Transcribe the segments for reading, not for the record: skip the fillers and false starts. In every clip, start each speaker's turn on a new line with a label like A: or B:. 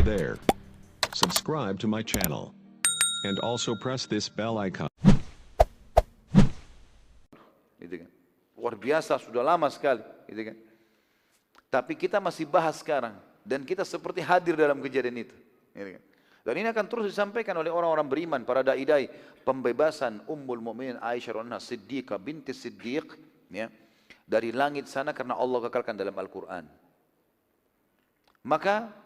A: Hey there. Subscribe to my channel. And also press this bell icon.
B: Gitu kan. Luar biasa, sudah lama sekali. Gitu kan. Tapi kita masih bahas sekarang. Dan kita seperti hadir dalam kejadian itu. Gitu kan. Dan ini akan terus disampaikan oleh orang-orang beriman, para dai-dai. Pembebasan Ummul Mukminin Aisyah radhiyallahu anha Siddiqah binti Siddiq. Ya, dari langit sana karena Allah kekalkan dalam Al-Quran. Maka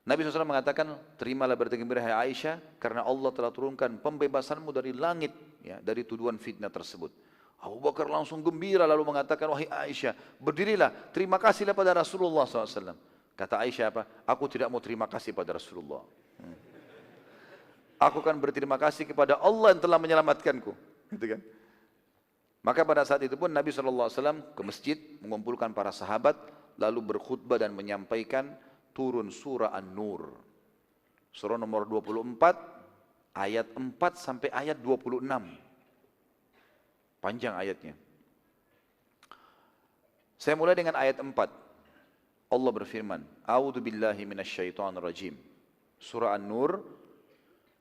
B: Nabi SAW mengatakan, terimalah berita gembira hai Aisyah, karena Allah telah turunkan pembebasanmu dari langit, ya, dari tuduhan fitnah tersebut. Abu Bakar langsung gembira lalu mengatakan, wahai Aisyah, berdirilah, terima kasihlah pada Rasulullah SAW. Kata Aisyah apa? Aku tidak mau terima kasih pada Rasulullah. Aku akan berterima kasih kepada Allah yang telah menyelamatkanku. Gitu kan? Maka pada saat itu pun Nabi SAW ke masjid mengumpulkan para sahabat, lalu berkhutbah dan menyampaikan turun surah An-Nur. Surah nomor 24, ayat 4 sampai ayat 26. Panjang ayatnya. Saya mulai dengan ayat 4. Allah berfirman, A'udzu billahi minasyaitonir rajim. Surah An-Nur,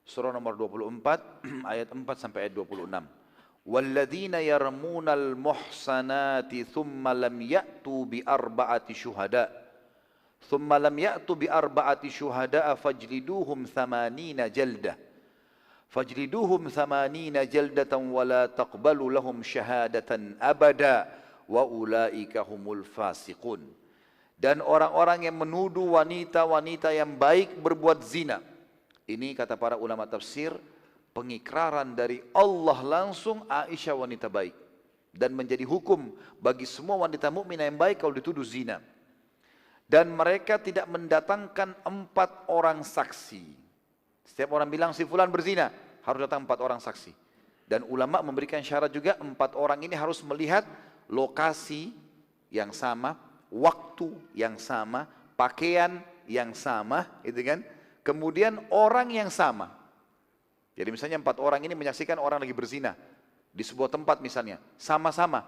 B: surah nomor 24, ayat 4 sampai ayat 26. Walladzina yarmunal muhsanati thumma lam ya'tu bi arba'ati syuhada. Thumma lam ya'tu bi arba'ati syuhada fajliduhum 80 jaldah. Fajliduhum 80 jaldatan wa la taqbalu lahum syahadatan abada wa ulaika humul fasiqun. Dan orang-orang yang menuduh wanita-wanita yang baik berbuat zina. Ini kata para ulama tafsir, pengikraran dari Allah langsung Aisyah wanita baik. Dan menjadi hukum bagi semua wanita mukminah yang baik kalau dituduh zina. Dan mereka tidak mendatangkan 4 orang saksi. Setiap orang bilang si fulan berzina, harus datang 4 orang saksi. Dan ulama memberikan syarat juga 4 orang ini harus melihat lokasi yang sama, waktu yang sama, pakaian yang sama, gitu kan? Kemudian orang yang sama. Jadi misalnya 4 orang ini menyaksikan orang lagi berzina di sebuah tempat misalnya, sama-sama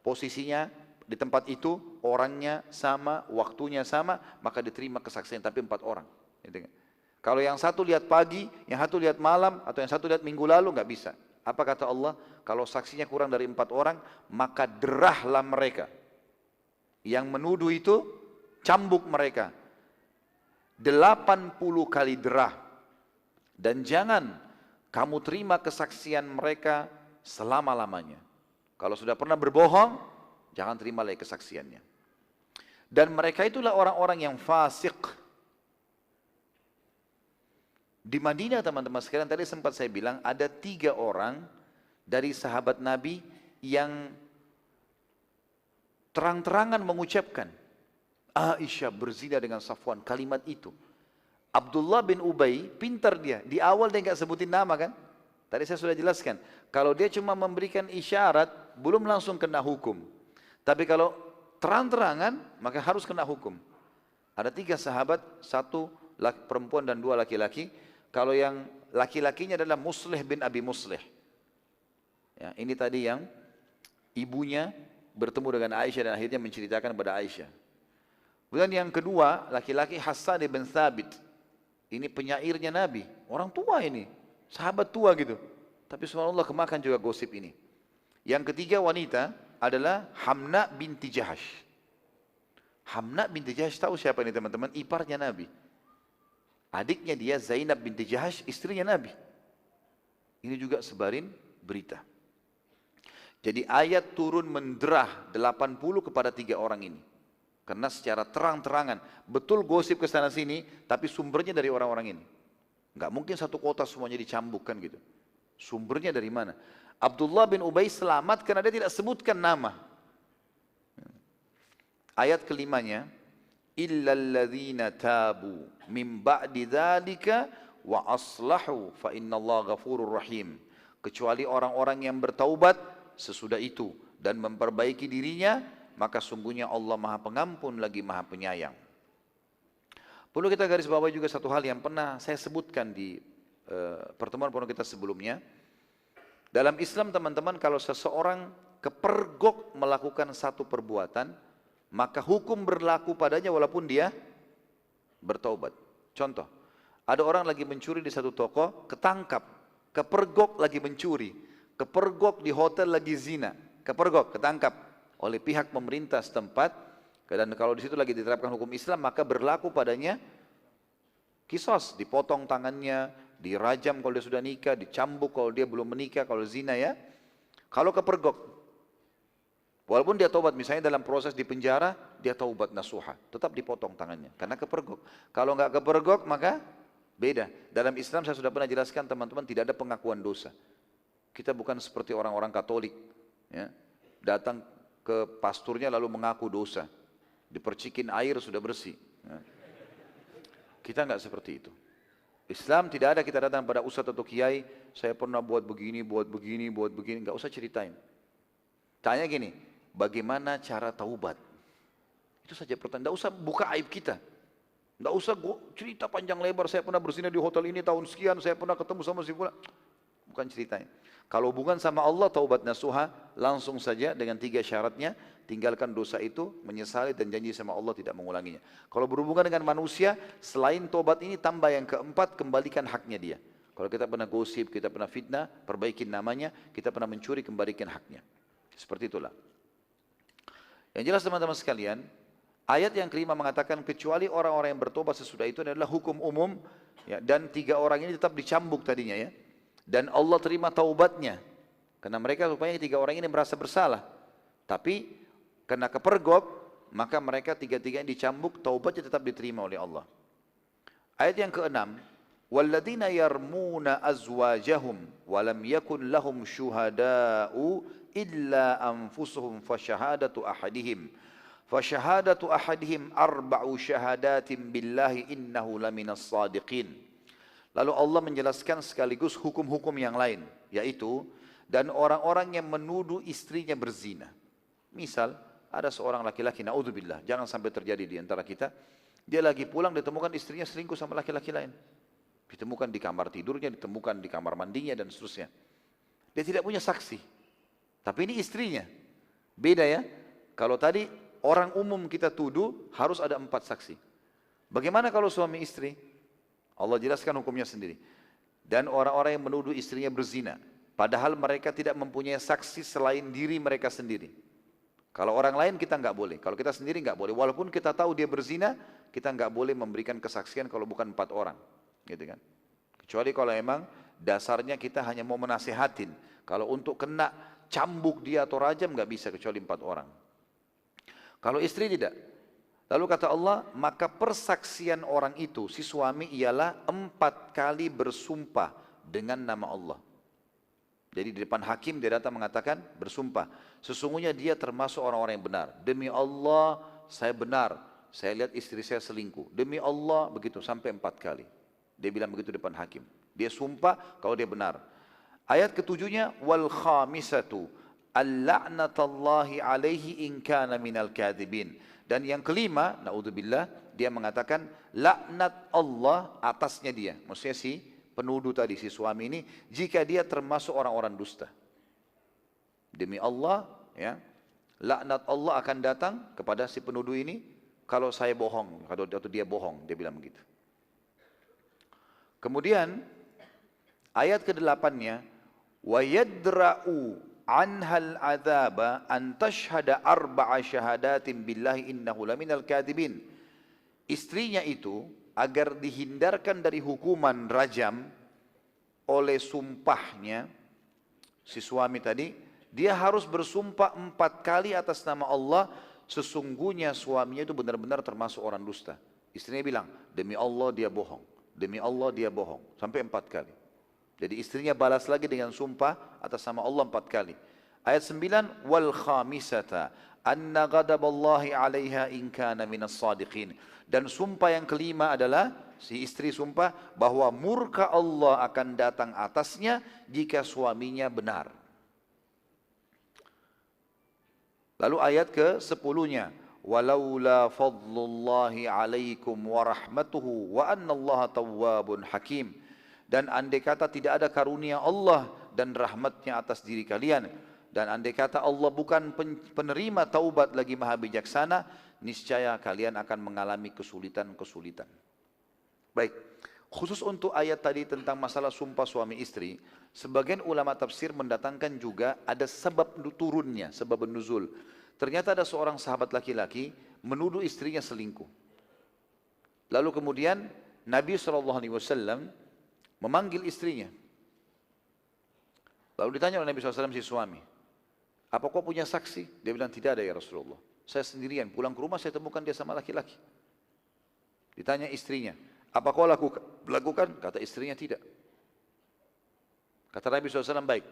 B: posisinya di tempat itu, orangnya sama, waktunya sama, maka diterima kesaksian, tapi 4 orang. Gitu kan? Kalau yang satu lihat pagi, yang satu lihat malam, atau yang satu lihat minggu lalu, nggak bisa. Apa kata Allah? Kalau saksinya kurang dari 4 orang, maka derahlah mereka. Yang menuduh itu, cambuk mereka. 80 kali derah. Dan jangan kamu terima kesaksian mereka selama-lamanya. Kalau sudah pernah berbohong, jangan terima lagi kesaksiannya. Dan mereka itulah orang-orang yang fasik. Di Madinah teman-teman sekalian, tadi sempat saya bilang ada 3 orang dari sahabat Nabi yang terang-terangan mengucapkan Aisyah berzina dengan Safwan, kalimat itu. Abdullah bin Ubay, pintar dia. Di awal dia nggak sebutin nama kan? Tadi saya sudah jelaskan. Kalau dia cuma memberikan isyarat, belum langsung kena hukum. Tapi kalau terang-terangan, maka harus kena hukum. Ada 3 sahabat, 1 perempuan dan 2 laki-laki. Kalau yang laki-lakinya adalah Muslih bin Abi Muslih. Ya, ini tadi yang ibunya bertemu dengan Aisyah dan akhirnya menceritakan kepada Aisyah. Kemudian yang kedua, laki-laki Hassan bin Thabit. Ini penyairnya Nabi, orang tua ini, sahabat tua gitu. Tapi subhanallah kemakan juga gosip ini. Yang ketiga wanita adalah Hamna binti Jahash. Hamna binti Jahash tahu siapa ini teman-teman? Iparnya Nabi. Adiknya dia Zainab binti Jahash, istrinya Nabi. Ini juga sebarin berita. Jadi ayat turun menderah 80 kepada 3 orang ini. Karena secara terang-terangan, betul gosip ke sana sini, tapi sumbernya dari orang-orang ini. Enggak mungkin satu kota semuanya dicambukkan gitu. Sumbernya dari mana? Abdullah bin Ubay selamat karena dia tidak sebutkan nama. Ayat kelimanya, illalladzina tabu min ba'di dzalika wa aslahu fa innallaha ghafurur rahim. Kecuali orang-orang yang bertaubat sesudah itu dan memperbaiki dirinya, maka sungguhnya Allah Maha Pengampun lagi Maha Penyayang. Perlu kita garis bawahi juga satu hal yang pernah saya sebutkan di pertemuan kita sebelumnya. Dalam Islam teman-teman, kalau seseorang kepergok melakukan satu perbuatan, maka hukum berlaku padanya walaupun dia bertaubat. Contoh, ada orang lagi mencuri di satu toko, ketangkap, kepergok lagi mencuri, kepergok di hotel lagi zina, kepergok, ketangkap oleh pihak pemerintah setempat, dan kalau di situ lagi diterapkan hukum Islam, maka berlaku padanya kisos, dipotong tangannya, dirajam kalau dia sudah nikah, dicambuk kalau dia belum menikah, kalau zina ya. Kalau kepergok, walaupun dia taubat, misalnya dalam proses di penjara, dia taubat nasuha, tetap dipotong tangannya, karena kepergok. Kalau nggak kepergok, maka beda. Dalam Islam saya sudah pernah jelaskan teman-teman, tidak ada pengakuan dosa. Kita bukan seperti orang-orang Katolik, ya, datang ke pasturnya lalu mengaku dosa, dipercikin air sudah bersih. Ya. Kita nggak seperti itu. Islam tidak ada kita datang pada ustadz atau kiai, saya pernah buat begini, nggak usah ceritain. Tanya gini, bagaimana cara taubat? Itu saja pertanyaan, nggak usah buka aib kita. Nggak usah cerita panjang lebar, saya pernah berzina di hotel ini tahun sekian, saya pernah ketemu sama si fulan. Bukan ceritanya. Kalau hubungan sama Allah, taubat nasuha, langsung saja dengan 3 syaratnya, tinggalkan dosa itu, menyesali dan janji sama Allah tidak mengulanginya. Kalau berhubungan dengan manusia, selain taubat ini tambah yang keempat, kembalikan haknya dia. Kalau kita pernah gosip, kita pernah fitnah, perbaikin namanya, kita pernah mencuri, kembalikan haknya. Seperti itulah. Yang jelas teman-teman sekalian, ayat yang kelima mengatakan kecuali orang-orang yang bertobat sesudah itu adalah hukum umum, ya, dan 3 orang ini tetap dicambuk tadinya ya. Dan Allah terima taubatnya. Karena mereka rupanya 3 orang ini merasa bersalah. Tapi karena kepergok, maka mereka 3-3 dicambuk, taubatnya tetap diterima oleh Allah. Ayat yang keenam, walladzina yarmuna azwajahum walam yakun lahum syuhada'u illa anfusuhum fasyahadatu ahadihim arba'u syahadatin billahi innahu laminas sadiqin. Lalu Allah menjelaskan sekaligus hukum-hukum yang lain, yaitu dan orang-orang yang menuduh istrinya berzina. Misal ada seorang laki-laki, naudzubillah, jangan sampai terjadi di antara kita, dia lagi pulang ditemukan istrinya selingkuh sama laki-laki lain. Ditemukan di kamar tidurnya, ditemukan di kamar mandinya dan seterusnya. Dia tidak punya saksi. Tapi ini istrinya. Beda ya. Kalau tadi orang umum kita tuduh harus ada 4 saksi. Bagaimana kalau suami istri? Allah jelaskan hukumnya sendiri. Dan orang-orang yang menuduh istrinya berzina, padahal mereka tidak mempunyai saksi selain diri mereka sendiri. Kalau orang lain kita nggak boleh, kalau kita sendiri nggak boleh. Walaupun kita tahu dia berzina, kita nggak boleh memberikan kesaksian kalau bukan 4 orang, gitu kan? Kecuali kalau emang dasarnya kita hanya mau menasehatin. Kalau untuk kena cambuk dia atau rajam nggak bisa kecuali 4 orang. Kalau istri tidak. Lalu kata Allah, maka persaksian orang itu, si suami ialah 4 kali bersumpah dengan nama Allah. Jadi di depan hakim dia datang mengatakan, bersumpah. Sesungguhnya dia termasuk orang-orang yang benar. Demi Allah saya benar, saya lihat istri saya selingkuh. Demi Allah begitu, sampai 4 kali. Dia bilang begitu di depan hakim. Dia sumpah kalau dia benar. Ayat ketujuhnya, wal khamisatu al-la'natallahi alaihi in kana minal kadhibin. Dan yang kelima, naudzubillah, dia mengatakan laknat Allah atasnya dia. Maksudnya si penuduh tadi, si suami ini, jika dia termasuk orang-orang dusta. Demi Allah, ya, laknat Allah akan datang kepada si penuduh ini kalau saya bohong, atau dia bohong, dia bilang begitu. Kemudian ayat ke-8-nya, wa yadra'u anhal adzaba an tashhada 4 syahadatin billahi innahu laminal kadhibin. Istrinya itu agar dihindarkan dari hukuman rajam oleh sumpahnya si suami tadi, dia harus bersumpah 4 kali atas nama Allah, sesungguhnya suaminya itu benar-benar termasuk orang dusta. Istrinya bilang, demi Allah dia bohong, demi Allah dia bohong, sampai 4 kali. Jadi istrinya balas lagi dengan sumpah atas nama Allah 4 kali. Ayat 9, wal khamisata anna ghadaballahi 'alaiha in kana minas sadiqin. Dan sumpah yang kelima adalah si istri sumpah bahwa murka Allah akan datang atasnya jika suaminya benar. Lalu ayat ke-10-nya, walaula fadlullahi 'alaikum wa rahmatuhu wa annallaha tawwabun hakim. Dan andai kata tidak ada karunia Allah dan rahmatnya atas diri kalian, dan andai kata Allah bukan penerima taubat lagi maha bijaksana, niscaya kalian akan mengalami kesulitan-kesulitan. Baik, khusus untuk ayat tadi tentang masalah sumpah suami istri, sebagian ulama tafsir mendatangkan juga ada sebab turunnya, sebab nuzul. Ternyata ada seorang sahabat laki-laki menuduh istrinya selingkuh. Lalu kemudian Nabi SAW memanggil istrinya. Lalu ditanya oleh Nabi SAW si suami, apa kau punya saksi? Dia bilang, tidak ada ya Rasulullah. Saya sendirian, pulang ke rumah saya temukan dia sama laki-laki. Ditanya istrinya, apa kau lakukan? Kata istrinya tidak. Kata Nabi SAW, baik,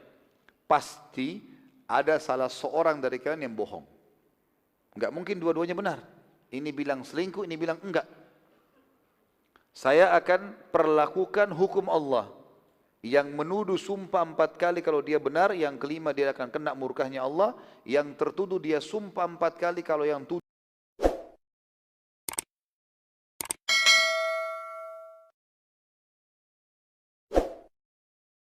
B: pasti ada salah seorang dari kalian yang bohong. Enggak mungkin dua-duanya benar. Ini bilang selingkuh, ini bilang enggak. Saya akan perlakukan hukum Allah. Yang menuduh sumpah 4 kali kalau dia benar, yang kelima dia akan kena murkahnya Allah. Yang tertuduh dia sumpah 4 kali, kalau yang